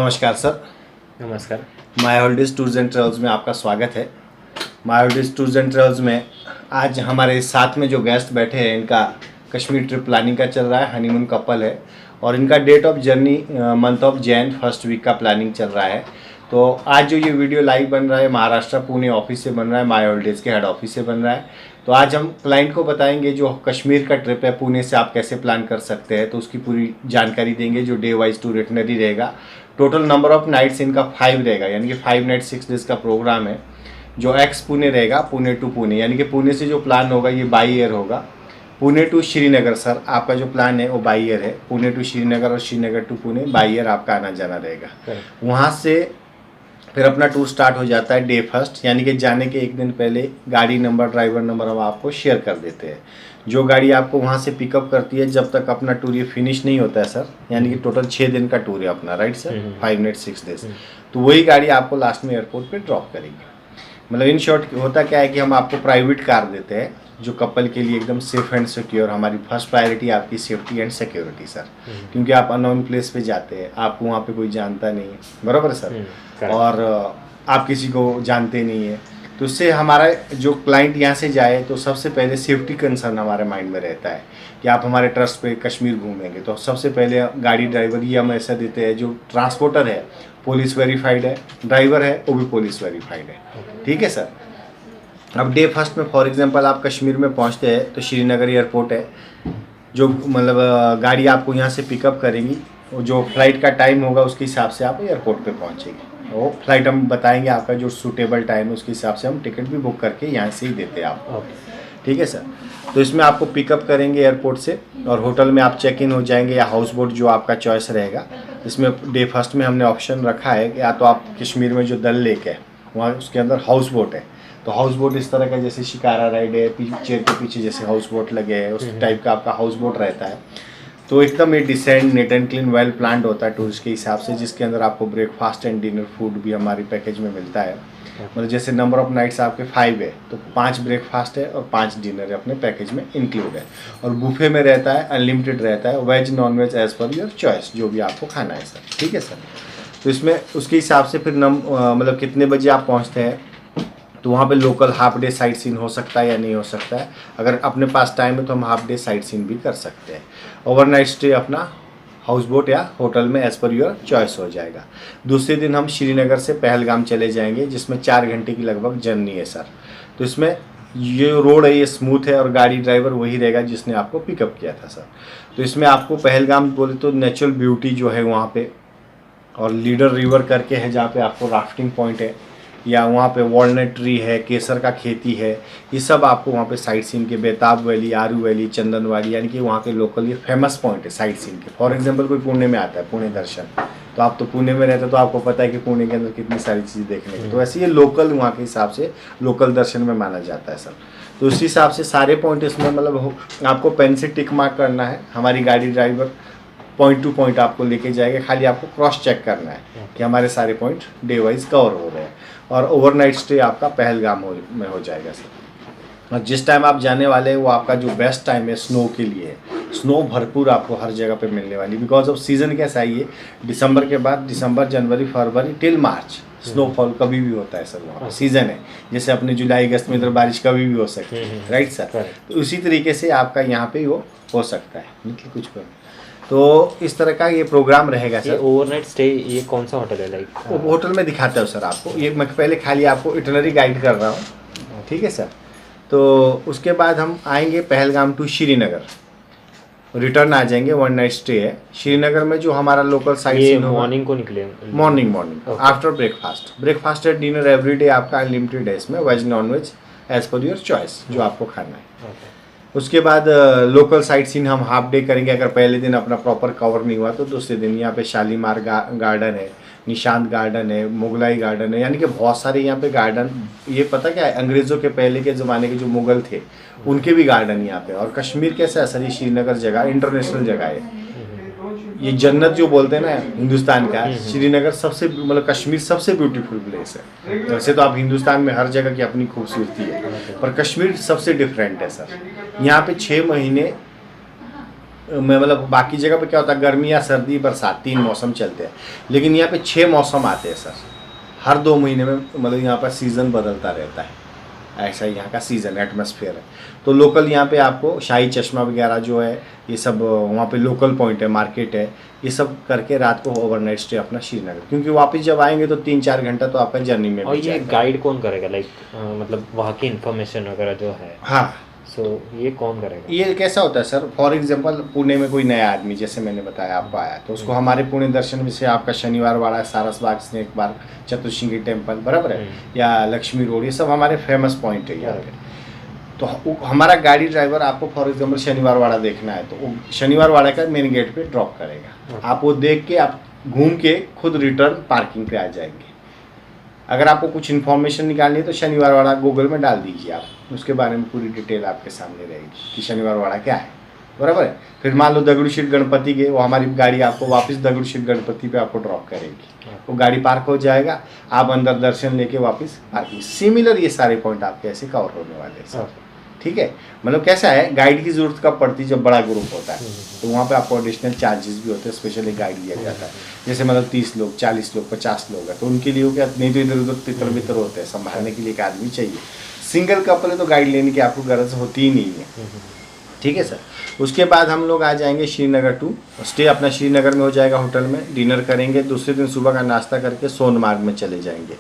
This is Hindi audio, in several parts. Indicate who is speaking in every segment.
Speaker 1: नमस्कार सर।
Speaker 2: नमस्कार।
Speaker 1: My holidays tours and travels में आपका स्वागत है। My holidays tours and travels में आज हमारे साथ में जो गेस्ट बैठे हैं इनका कश्मीर ट्रिप प्लानिंग का चल रहा है, हनीमून कपल है और इनका date of journey month of Jan first week का प्लानिंग चल रहा है। तो आज जो ये वीडियो लाइव बन रहा है महाराष्ट्र पुणे ऑफिस से बन रहा है, माय हॉलिडेज के हेड ऑफिस से बन रहा है। तो आज हम क्लाइंट को बताएंगे जो कश्मीर का ट्रिप है पुणे से आप कैसे प्लान कर सकते हैं, तो उसकी पूरी जानकारी देंगे। जो डे वाइज टूर इटनरी रहेगा, टोटल नंबर ऑफ नाइट्स इनका 5 रहेगा, यानी कि 5 नाइट 6 डेज का प्रोग्राम है। जो एक्स पुणे रहेगा, पुणे टू पुणे, यानी कि पुणे से जो प्लान होगा ये बाई एयर होगा। पुणे टू श्रीनगर सर आपका जो प्लान है वो बाई एयर है। पुणे टू श्रीनगर और Srinagar to Pune by air आपका आना जाना रहेगा। वहाँ से फिर अपना टूर स्टार्ट हो जाता है डे फर्स्ट, यानी कि जाने के एक दिन पहले गाड़ी नंबर ड्राइवर नंबर हम आपको शेयर कर देते हैं। जो गाड़ी आपको वहाँ से पिकअप करती है जब तक अपना टूर ये फिनिश नहीं होता है सर, यानी कि टोटल 6 दिन का टूर है अपना, राइट सर, 5 नाइट 6 डेज। तो वही गाड़ी आपको लास्ट में एयरपोर्ट पे ड्रॉप करेगी। मतलब इन शॉर्ट होता क्या है कि हम आपको प्राइवेट कार देते हैं जो कपल के लिए एकदम सेफ एंड सिक्योर। हमारी फर्स्ट प्रायोरिटी आपकी सेफ्टी एंड सिक्योरिटी सर, क्योंकि आप अननोन प्लेस पे जाते हैं, आपको वहाँ पे कोई जानता नहीं है, बराबर सर, और आप किसी को जानते नहीं है। तो इससे हमारा जो क्लाइंट यहाँ से जाए तो सबसे पहले सेफ्टी कंसर्न हमारे माइंड में रहता है कि आप हमारे ट्रस्ट पे कश्मीर घूमेंगे। तो सबसे पहले गाड़ी ड्राइवर ये हम ऐसा देते हैं, जो ट्रांसपोर्टर है पुलिस वेरीफाइड है, ड्राइवर है वो भी पुलिस वेरीफाइड है, ठीक है सर। अब डे फर्स्ट में फॉर एग्जांपल आप कश्मीर में पहुंचते हैं तो श्रीनगर एयरपोर्ट है, जो मतलब गाड़ी आपको यहाँ से पिकअप करेंगी, जो फ्लाइट का टाइम होगा उसके हिसाब से आप एयरपोर्ट पे पहुँचेंगे। वो फ्लाइट हम बताएंगे आपका जो सूटेबल टाइम है उसके हिसाब से हम टिकट भी बुक करके यहाँ से ही देते हैं आपको, ठीक है सर। तो इसमें आपको पिकअप करेंगे एयरपोर्ट से और होटल में आप चेक इन हो जाएंगे या हाउस बोट जो आपका चॉइस रहेगा। इसमें डे फर्स्ट में हमने ऑप्शन रखा है कि या तो आप कश्मीर में जो दल लेक है वहाँ उसके अंदर हाउस बोट है, तो हाउस बोट इस तरह का जैसे शिकारा राइड है, पिक्चर के पीछे जैसे हाउस बोट लगे है उस टाइप का आपका हाउस बोट रहता है। तो एकदम ये decent neat and clean well planned होता है टूरिस्ट के हिसाब से, जिसके अंदर आपको ब्रेकफास्ट एंड डिनर फूड भी हमारी पैकेज में मिलता है। मतलब जैसे नंबर ऑफ नाइट्स आपके 5 है तो 5 ब्रेकफास्ट है और 5 डिनर है अपने पैकेज में इंक्लूड है। और बुफे में रहता है, अनलिमिटेड रहता है, veg non veg as per your choice, जो भी आपको खाना है सर, ठीक है सर। तो इसमें उसके हिसाब से फिर मतलब कितने बजे आप पहुँचते हैं, तो वहाँ पे local half day sightseeing हो सकता है या नहीं हो सकता है। अगर अपने पास टाइम है तो हम हाफ डे साइट सीन भी कर सकते हैं। ओवरनाइट स्टे अपना हाउस बोट या होटल में एज़ पर योर चॉइस हो जाएगा। दूसरे दिन हम श्रीनगर से पहलगाम चले जाएंगे, जिसमें 4 घंटे की लगभग जर्नी है सर। तो इसमें ये रोड है ये स्मूथ है और गाड़ी ड्राइवर वही रहेगा जिसने आपको पिकअप किया था सर। तो इसमें आपको पहलगाम बोले तो नेचुरल ब्यूटी जो है वहाँ पे, और लीडर रिवर करके है जहाँ पे आपको राफ्टिंग पॉइंट है, या वहाँ पे वॉलनट ट्री है, केसर का खेती है, ये सब आपको वहाँ पे साइट सीन के, बेताब वैली, आरू वैली, चंदन वाली, यानी कि वहाँ के लोकल ये फेमस पॉइंट है साइट सीन के। फॉर एग्जांपल कोई पुणे में आता है, पुणे दर्शन, तो आप तो पुणे में रहते हो तो आपको पता है कि पुणे के अंदर कितनी सारी चीज़ें देखने की, तो ऐसे ये लोकल वहाँ के हिसाब से लोकल दर्शन में माना जाता है सर। तो उस हिसाब से सारे पॉइंट इसमें मतलब आपको पेन से टिक मार्क करना है। हमारी गाड़ी ड्राइवर पॉइंट टू पॉइंट आपको लेके जाएगा, खाली आपको क्रॉस चेक करना है कि हमारे सारे पॉइंट डे वाइज कवर हो रहे हैं। और ओवरनाइट स्टे आपका पहलगाम में हो जाएगा सर। और जिस टाइम आप जाने वाले हैं वो आपका जो बेस्ट टाइम है स्नो के लिए है। स्नो भरपूर आपको हर जगह पे मिलने वाली, बिकॉज ऑफ सीज़न कैसा है ये, दिसंबर के बाद दिसंबर जनवरी फरवरी टिल मार्च स्नोफॉल कभी भी होता है सर, वहाँ सीज़न है। जैसे अपने जुलाई अगस्त में इधर बारिश कभी भी हो सकती है, राइट सर। तो उसी तरीके से आपका यहाँ पे वो हो सकता है, मतलब कुछ पर। तो इस तरह का ये प्रोग्राम रहेगा सर।
Speaker 2: ओवरनाइट स्टे ये कौन सा होटल है लाइक?
Speaker 1: होटल में दिखाता हूँ सर आपको, ये मैं पहले खाली आपको इटनरी गाइड कर रहा हूँ, ठीक है सर। तो उसके बाद हम आएंगे पहलगाम टू श्रीनगर, रिटर्न आ जाएंगे, 1 नाइट स्टे है श्रीनगर में। जो हमारा लोकल साइट सीन
Speaker 2: मॉर्निंग को निकले,
Speaker 1: morning after breakfast and dinner everyday आपका अनलिमिटेड है इसमें, veg non veg as per your choice, जो आपको खाना है। उसके बाद लोकल साइट सीन हम हाफ डे करेंगे। अगर पहले दिन अपना प्रॉपर कवर नहीं हुआ तो दूसरे दिन यहाँ पे शालीमार गार्डन है, निशांत गार्डन है, मुगलाई गार्डन है, यानी कि बहुत सारे यहाँ पे गार्डन। ये पता क्या है, अंग्रेज़ों के पहले के ज़माने के जो मुगल थे उनके भी गार्डन यहाँ पे। और कश्मीर कैसा है सर, ये श्रीनगर जगह इंटरनेशनल जगह है, ये जन्नत जो बोलते हैं ना हिंदुस्तान का, श्रीनगर सबसे मतलब कश्मीर सबसे ब्यूटीफुल प्लेस है। वैसे तो आप हिंदुस्तान में हर जगह की अपनी खूबसूरती है, पर कश्मीर सबसे डिफरेंट है सर। यहाँ पे 6 महीने में मतलब बाकी जगह पे क्या होता है, गर्मी या सर्दी बरसात 3 मौसम चलते हैं, लेकिन यहाँ पे 6 मौसम आते हैं सर। हर 2 महीने में मतलब यहाँ पर सीज़न बदलता रहता है, ऐसा यहाँ का सीज़न एटमॉस्फेयर है। तो लोकल यहाँ पे आपको शाही चश्मा वगैरह जो है ये सब वहाँ पे लोकल पॉइंट है, मार्केट है, ये सब करके रात को ओवरनाइट स्टे अपना श्रीनगर, क्योंकि वापस जब आएंगे तो 3-4 घंटा तो आपका जर्नी में
Speaker 2: और
Speaker 1: बीत
Speaker 2: ये
Speaker 1: जाएगा।
Speaker 2: गाइड कौन करेगा, लाइक मतलब वहाँ की इन्फॉर्मेशन वगैरह जो है,
Speaker 1: हाँ,
Speaker 2: सो ये कौन करेगा?
Speaker 1: ये कैसा होता है सर, फॉर एग्जांपल पुणे में कोई नया आदमी जैसे मैंने बताया आपको आया, तो उसको हमारे पुणे दर्शन में से आपका शनिवार वाड़ा, सारसबाग, स्नेक बाग, चतुश्रृंगी टेम्पल बराबर है, या लक्ष्मी रोड, ये सब हमारे फेमस पॉइंट है यहाँ पे। तो हमारा गाड़ी ड्राइवर आपको फॉर एग्जांपल शनिवार वाड़ा देखना है तो वो शनिवार वाड़ा का मेन गेट पे ड्रॉप करेगा। आप वो देख के आप घूम के खुद रिटर्न पार्किंग पे आ जाएंगे। अगर आपको कुछ इन्फॉर्मेशन निकालनी है तो शनिवार वाड़ा गूगल में डाल दीजिए आप, उसके बारे में पूरी डिटेल आपके सामने रहेगी कि शनिवार वाड़ा क्या है, बराबर है। फिर मान लो दगड़ूशेठ गणपति गए, वो हमारी गाड़ी आपको वापस दगड़ूशेठ गणपति पे आपको ड्रॉप करेगी, वो गाड़ी पार्क हो जाएगा, आप अंदर दर्शन लेके वापस पार्किंग। सिमिलर ये सारे पॉइंट आपके ऐसे कवर होने वाले हैं सर, ठीक है। मतलब कैसा है, गाइड की जरूरत कब पड़ती है, जब बड़ा ग्रुप होता है तो वहाँ पे आपको एडिशनल चार्जेस भी होते हैं, स्पेशली गाइड दिया जाता है। जैसे मतलब 30 लोग, 40 लोग, 50 लोग है तो उनके लिए क्या, नहीं तो इधर उधर तितर बितर होते हैं, संभालने के लिए एक आदमी चाहिए। सिंगल कपल है तो गाइड लेने की आपको गरज होती ही नहीं है, ठीक है सर। उसके बाद हम लोग आ जाएंगे श्रीनगर टू, स्टे अपना श्रीनगर में हो जाएगा, होटल में डिनर करेंगे, दूसरे दिन सुबह का नाश्ता करके सोनमार्ग में चले जाएंगे।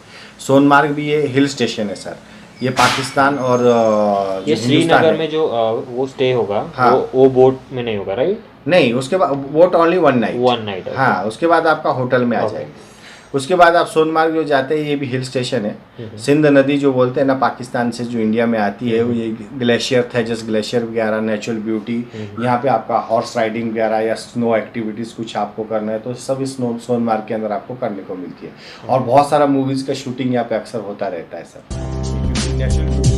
Speaker 1: सोनमार्ग भी ये हिल स्टेशन है सर, ये पाकिस्तान और
Speaker 2: ये श्रीनगर में जो वो स्टे होगा,
Speaker 1: हाँ,
Speaker 2: वो बोट में नहीं होगा राइट?
Speaker 1: नहीं, उसके बाद बोट ओनली 1 नाइट,
Speaker 2: 1 नाइट।
Speaker 1: हाँ, उसके बाद आपका होटल में आ जाएंगे। उसके बाद आप सोनमार्ग जो जाते हैं, ये भी हिल स्टेशन है। सिंध नदी जो बोलते हैं ना, पाकिस्तान से जो इंडिया में आती है, वो ये ग्लेशियर थे, जस्ट ग्लेशियर वगैरह, नेचुरल ब्यूटी। यहाँ पे आपका हॉर्स राइडिंग वगैरह या स्नो एक्टिविटीज़ कुछ आपको करना है तो सब इस सोनमार्ग के अंदर आपको करने को मिलती है। और बहुत सारा मूवीज़ का शूटिंग यहाँ पे अक्सर होता रहता है सर, नेचुरल